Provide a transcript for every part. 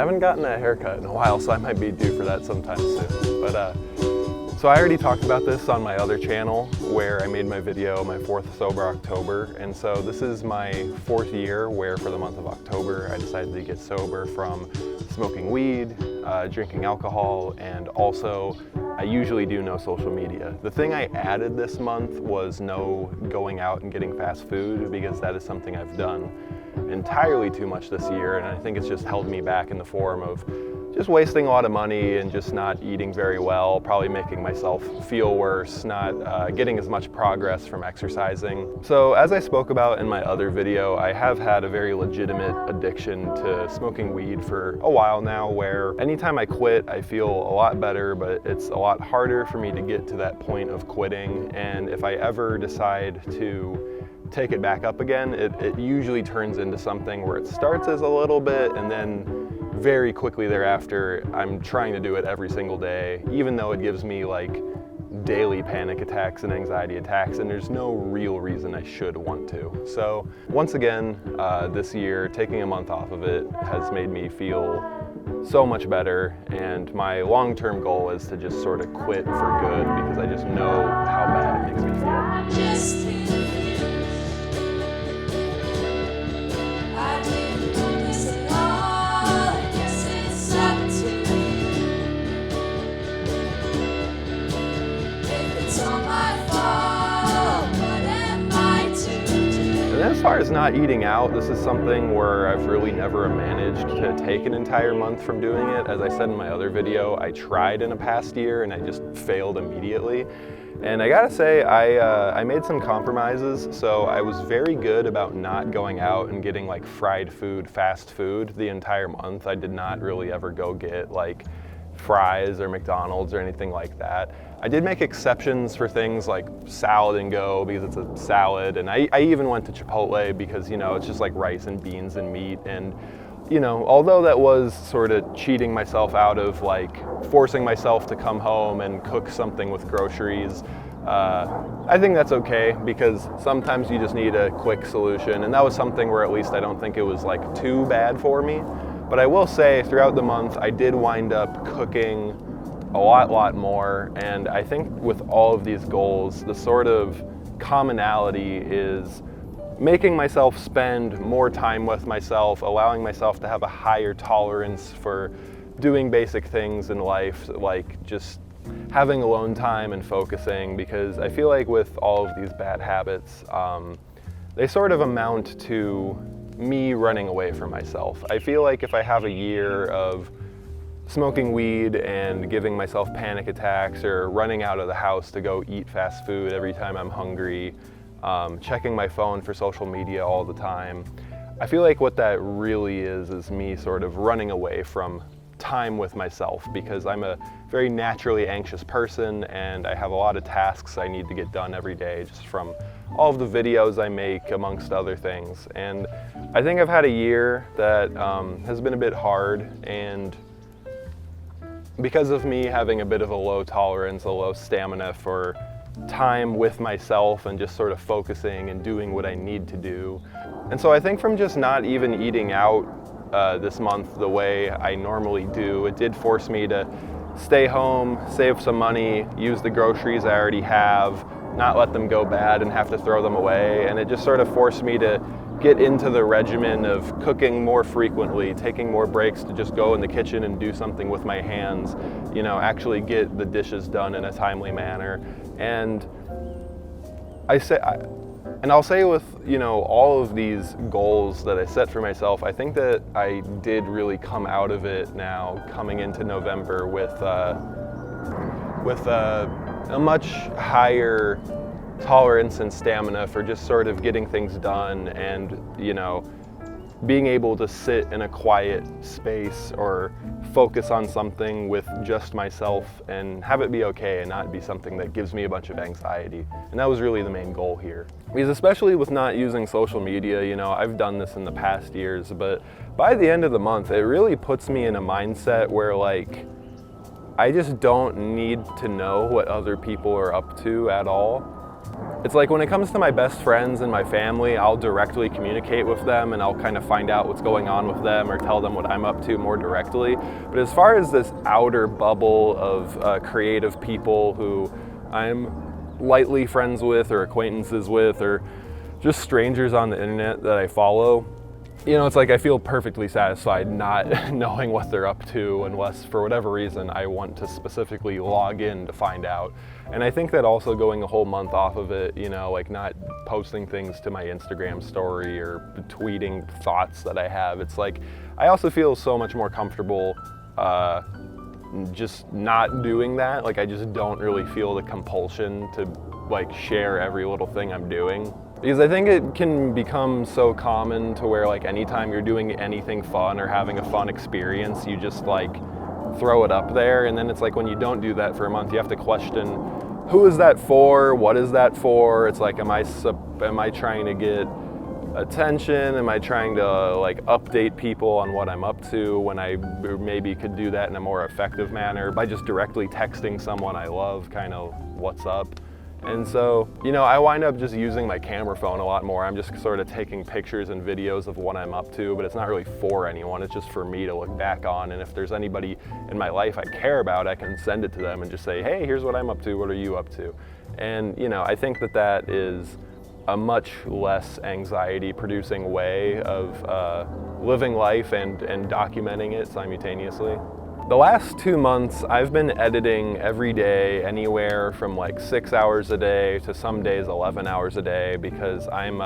haven't gotten a haircut in a while, so I might be due for that sometime soon. But so I already talked about this on my other channel where I made my video, my 4th Sober October. And so this is my 4th year where for the month of October, I decided to get sober from smoking weed, drinking alcohol, and also I usually do no social media. The thing I added this month was no going out and getting fast food, because that is something I've done entirely too much this year, and I think it's just held me back in the form of just wasting a lot of money and just not eating very well, probably making myself feel worse, not getting as much progress from exercising. So as I spoke about in my other video, I have had a very legitimate addiction to smoking weed for a while now, where anytime I quit, I feel a lot better, but it's a lot harder for me to get to that point of quitting. And if I ever decide to take it back up again, it usually turns into something where it starts as a little bit and then very quickly thereafter I'm trying to do it every single day, even though it gives me like daily panic attacks and anxiety attacks, and there's no real reason I should want to. So once again, this year, taking a month off of it has made me feel so much better, and my long-term goal is to just sort of quit for good, because I just know how bad it makes me feel. As far as not eating out, this is something where I've really never managed to take an entire month from doing it. As I said in my other video, I tried in a past year and I just failed immediately. And I gotta say, I made some compromises. So I was very good about not going out and getting like fried food, fast food the entire month. I did not really ever go get like fries or McDonald's or anything like that. I did make exceptions for things like salad and go, because it's a salad, and I even went to Chipotle because, you know, it's just like rice and beans and meat. And, you know, although that was sort of cheating myself out of like forcing myself to come home and cook something with groceries, I think that's okay, because sometimes you just need a quick solution, and that was something where at least I don't think it was like too bad for me. But I will say throughout the month I did wind up cooking a lot more, and I think with all of these goals, the sort of commonality is making myself spend more time with myself, allowing myself to have a higher tolerance for doing basic things in life, like just having alone time and focusing, because I feel like with all of these bad habits, they sort of amount to me running away from myself. I feel like if I have a year of smoking weed and giving myself panic attacks, or running out of the house to go eat fast food every time I'm hungry, checking my phone for social media all the time, I feel like what that really is me sort of running away from time with myself, because I'm a very naturally anxious person and I have a lot of tasks I need to get done every day, just from all of the videos I make, amongst other things. And I think I've had a year that has been a bit hard, and because of me having a bit of a low tolerance, a low stamina for time with myself and just sort of focusing and doing what I need to do. And so I think from just not even eating out this month the way I normally do, it did force me to stay home, save some money, use the groceries I already have, not let them go bad and have to throw them away. And it just sort of forced me to get into the regimen of cooking more frequently, taking more breaks to just go in the kitchen and do something with my hands, you know, actually get the dishes done in a timely manner. And I'll say with, you know, all of these goals that I set for myself, I think that I did really come out of it now, coming into November with a much higher tolerance and stamina for just sort of getting things done, and, you know, being able to sit in a quiet space or focus on something with just myself and have it be okay and not be something that gives me a bunch of anxiety. And that was really the main goal here. Because especially with not using social media, you know, I've done this in the past years, but by the end of the month, it really puts me in a mindset where, like, I just don't need to know what other people are up to at all. It's like when it comes to my best friends and my family, I'll directly communicate with them and I'll kind of find out what's going on with them or tell them what I'm up to more directly. But as far as this outer bubble of creative people who I'm lightly friends with or acquaintances with or just strangers on the internet that I follow, you know, it's like I feel perfectly satisfied not knowing what they're up to unless for whatever reason I want to specifically log in to find out. And I think that also going a whole month off of it, you know, like not posting things to my Instagram story or tweeting thoughts that I have, it's like I also feel so much more comfortable just not doing that. Like I just don't really feel the compulsion to like share every little thing I'm doing. Because I think it can become so common to where like anytime you're doing anything fun or having a fun experience, you just like throw it up there. And then it's like when you don't do that for a month, you have to question, who is that for? What is that for? It's like, am I trying to get attention? Am I trying to like update people on what I'm up to when I maybe could do that in a more effective manner by just directly texting someone I love kind of what's up? And so, you know, I wind up just using my camera phone a lot more. I'm just sort of taking pictures and videos of what I'm up to, but it's not really for anyone. It's just for me to look back on. And if there's anybody in my life I care about, I can send it to them and just say, hey, here's what I'm up to. What are you up to? And, you know, I think that that is a much less anxiety producing way of living life and documenting it simultaneously. The last 2 months, I've been editing every day, anywhere from like 6 hours a day to some days 11 hours a day, because I'm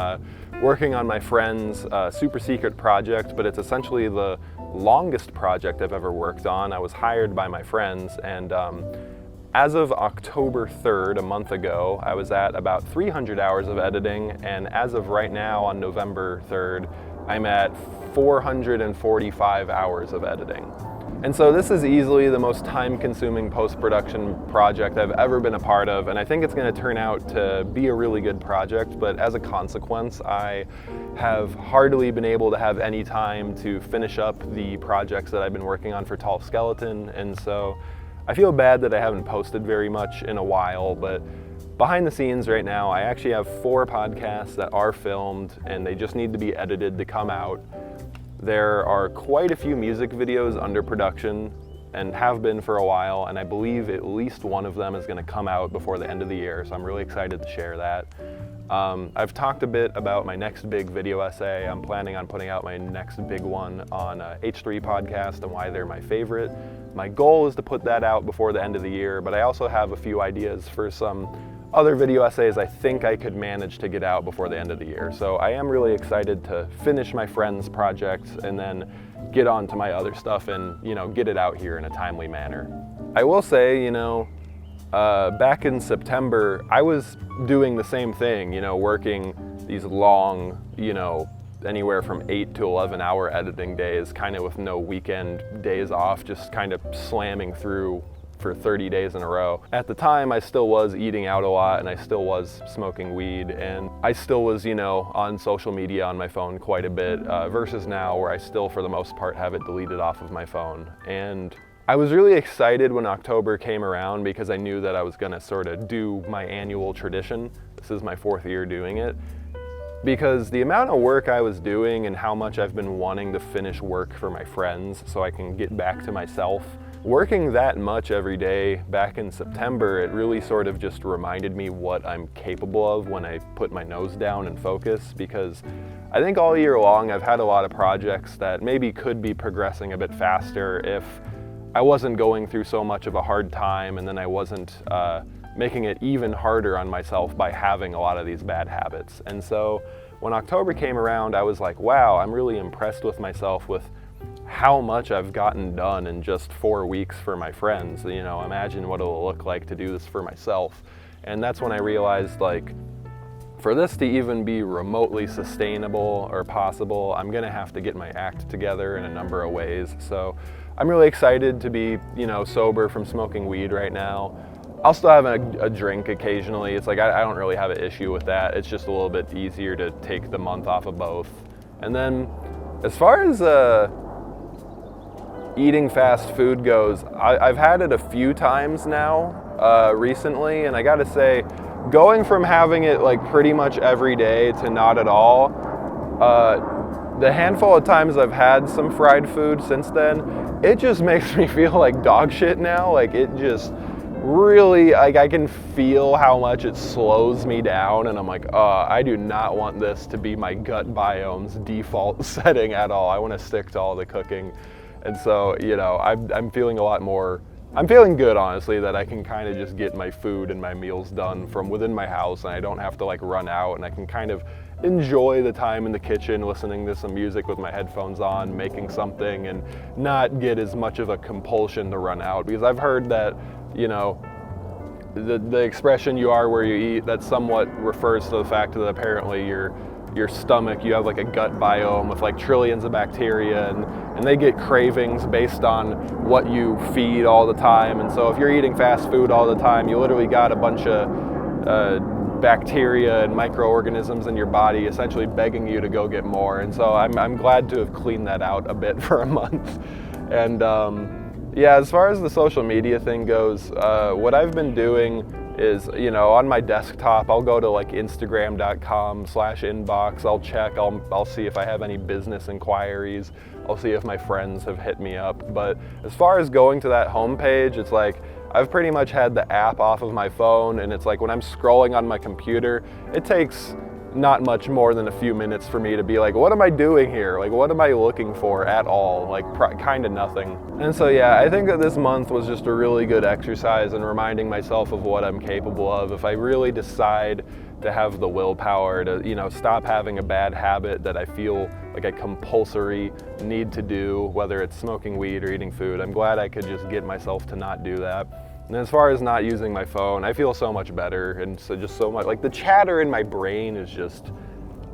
working on my friend's super secret project, but it's essentially the longest project I've ever worked on. I was hired by my friends, and as of October 3rd, a month ago, I was at about 300 hours of editing, and as of right now, on November 3rd, I'm at 445 hours of editing. And so this is easily the most time-consuming post-production project I've ever been a part of, and I think it's going to turn out to be a really good project, but as a consequence, I have hardly been able to have any time to finish up the projects that I've been working on for Tall Skeleton, and so I feel bad that I haven't posted very much in a while, but behind the scenes right now, I actually have 4 podcasts that are filmed, and they just need to be edited to come out. There are quite a few music videos under production and have been for a while, and I believe at least one of them is going to come out before the end of the year, so I'm really excited to share that. I've talked a bit about my next big video essay. I'm planning on putting out my next big one on H3 podcast and why they're my favorite. My goal is to put that out before the end of the year, but I also have a few ideas for some other video essays I think I could manage to get out before the end of the year. So I am really excited to finish my friend's projects and then get on to my other stuff and, you know, get it out here in a timely manner. I will say, you know, back in September, I was doing the same thing, you know, working these long, you know, anywhere from 8 to 11 hour editing days, kind of with no weekend days off, just kind of slamming through for 30 days in a row. At the time, I still was eating out a lot and I still was smoking weed, and I still was, you know, on social media on my phone quite a bit, versus now where I still, for the most part, have it deleted off of my phone. And I was really excited when October came around because I knew that I was gonna sort of do my annual tradition. This is my 4th year doing it. Because the amount of work I was doing and how much I've been wanting to finish work for my friends so I can get back to myself, working that much every day back in September, it really sort of just reminded me what I'm capable of when I put my nose down and focus, because I think all year long I've had a lot of projects that maybe could be progressing a bit faster if I wasn't going through so much of a hard time and then I wasn't making it even harder on myself by having a lot of these bad habits. And so when October came around, I was like, wow, I'm really impressed with myself with how much I've gotten done in just 4 weeks for my friends. You know, imagine what it'll look like to do this for myself. And that's when I realized, like, for this to even be remotely sustainable or possible, I'm gonna have to get my act together in a number of ways. So I'm really excited to be, you know, sober from smoking weed right now. I'll still have a drink occasionally. It's like, I don't really have an issue with that. It's just a little bit easier to take the month off of both. And then as far as eating fast food goes, I've had it a few times now recently, and I gotta say, going from having it like pretty much every day to not at all, the handful of times I've had some fried food since then, it just makes me feel like dog shit now. Like it just really, like I can feel how much it slows me down, and I'm like, I do not want this to be my gut biome's default setting at all. I want to stick to all the cooking. And so, you know, I'm feeling a lot more, I'm feeling good, honestly, that I can kind of just get my food and my meals done from within my house, and I don't have to like run out, and I can kind of enjoy the time in the kitchen listening to some music with my headphones on, making something, and not get as much of a compulsion to run out. Because I've heard that, you know, the expression "you are where you eat," that somewhat refers to the fact that apparently your stomach, you have like a gut biome with like trillions of bacteria, and they get cravings based on what you feed all the time. And so if you're eating fast food all the time, you literally got a bunch of bacteria and microorganisms in your body essentially begging you to go get more. And so I'm glad to have cleaned that out a bit for a month. And yeah, as far as the social media thing goes, what I've been doing is, you know, on my desktop, I'll go to like Instagram.com/inbox. I'll check, I'll see if I have any business inquiries. I'll see if my friends have hit me up. But as far as going to that homepage, it's like, I've pretty much had the app off of my phone, and it's like when I'm scrolling on my computer, it takes not much more than a few minutes for me to be like, what am I doing here? Like, what am I looking for at all? Like, kind of nothing. And so, yeah, I think that this month was just a really good exercise in reminding myself of what I'm capable of. If I really decide to have the willpower to, you know, stop having a bad habit that I feel like I compulsory need to do, whether it's smoking weed or eating food, I'm glad I could just get myself to not do that. And as far as not using my phone, I feel so much better, and so just so much, like the chatter in my brain is just,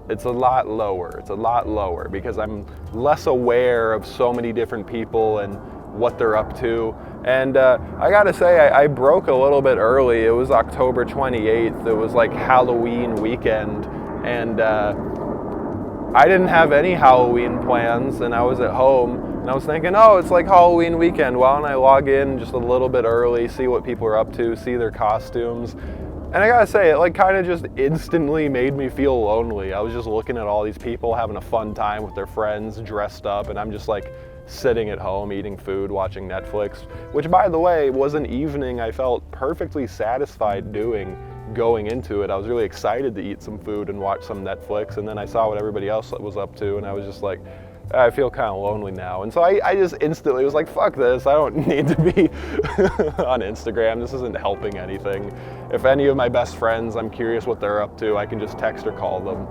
it's a lot lower. It's a lot lower because I'm less aware of so many different people and what they're up to. And I gotta say, I broke a little bit early. It was October 28th. It was like Halloween weekend, and I didn't have any Halloween plans, and I was at home. And I was thinking, oh, it's like Halloween weekend. Why don't I log in just a little bit early, see what people are up to, see their costumes. And I gotta say, it like kind of just instantly made me feel lonely. I was just looking at all these people having a fun time with their friends, dressed up, and I'm just like sitting at home eating food, watching Netflix, which, by the way, was an evening I felt perfectly satisfied doing going into it. I was really excited to eat some food and watch some Netflix, and then I saw what everybody else was up to, and I was just like, I feel kind of lonely now. And so I just instantly was like, fuck this, I don't need to be on Instagram. This isn't helping anything. If any of my best friends, I'm curious what they're up to, I can just text or call them.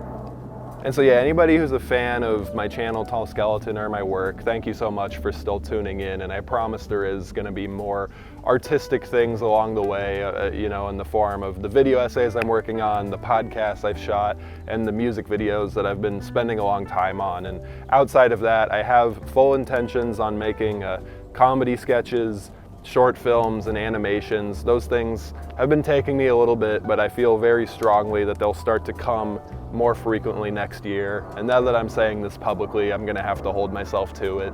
And so yeah, anybody who's a fan of my channel, Tall Skeleton, or my work, thank you so much for still tuning in. And I promise there is gonna be more artistic things along the way, you know, in the form of the video essays I'm working on, the podcasts I've shot, and the music videos that I've been spending a long time on. And outside of that, I have full intentions on making comedy sketches, short films, and animations. Those things have been taking me a little bit, but I feel very strongly that they'll start to come more frequently next year. And now that I'm saying this publicly, I'm gonna have to hold myself to it.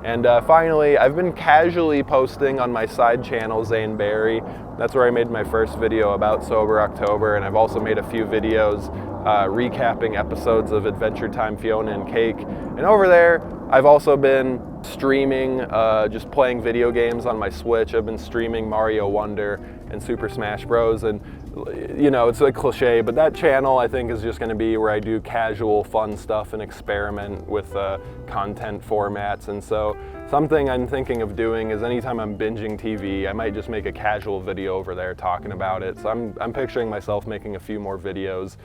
And finally, I've been casually posting on my side channel, Zane Barry. That's where I made my first video about Sober October, and I've also made a few videos recapping episodes of Adventure Time Fiona and Cake. And over there, I've also been streaming, just playing video games on my Switch. I've been streaming Mario Wonder and Super Smash Bros. And you know, it's a cliche, but that channel I think is just going to be where I do casual fun stuff and experiment with content formats. And so something I'm thinking of doing is anytime I'm binging TV, I might just make a casual video over there talking about it. So I'm picturing myself making a few more videos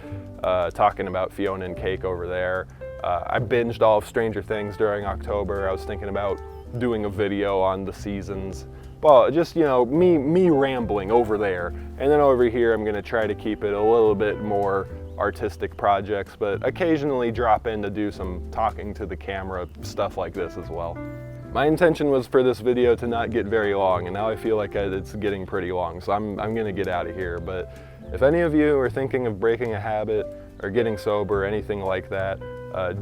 talking about Fiona and Cake over there. I binged all of Stranger Things during October. I was thinking about doing a video on the seasons. Well, just, you know, me rambling over there. And then over here, I'm gonna try to keep it a little bit more artistic projects, but occasionally drop in to do some talking to the camera stuff like this as well. My intention was for this video to not get very long, and now I feel like it's getting pretty long, so I'm gonna get out of here. But if any of you are thinking of breaking a habit or getting sober or anything like that,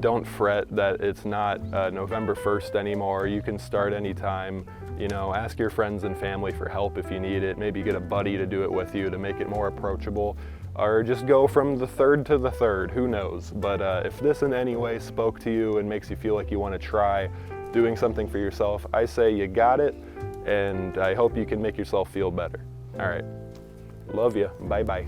don't fret that it's not November 1st anymore. You can start anytime. You know, ask your friends and family for help if you need it. Maybe get a buddy to do it with you to make it more approachable. Or just go from the third to the third, who knows. But if this in any way spoke to you and makes you feel like you want to try doing something for yourself, I say you got it, and I hope you can make yourself feel better. All right, love you, bye-bye.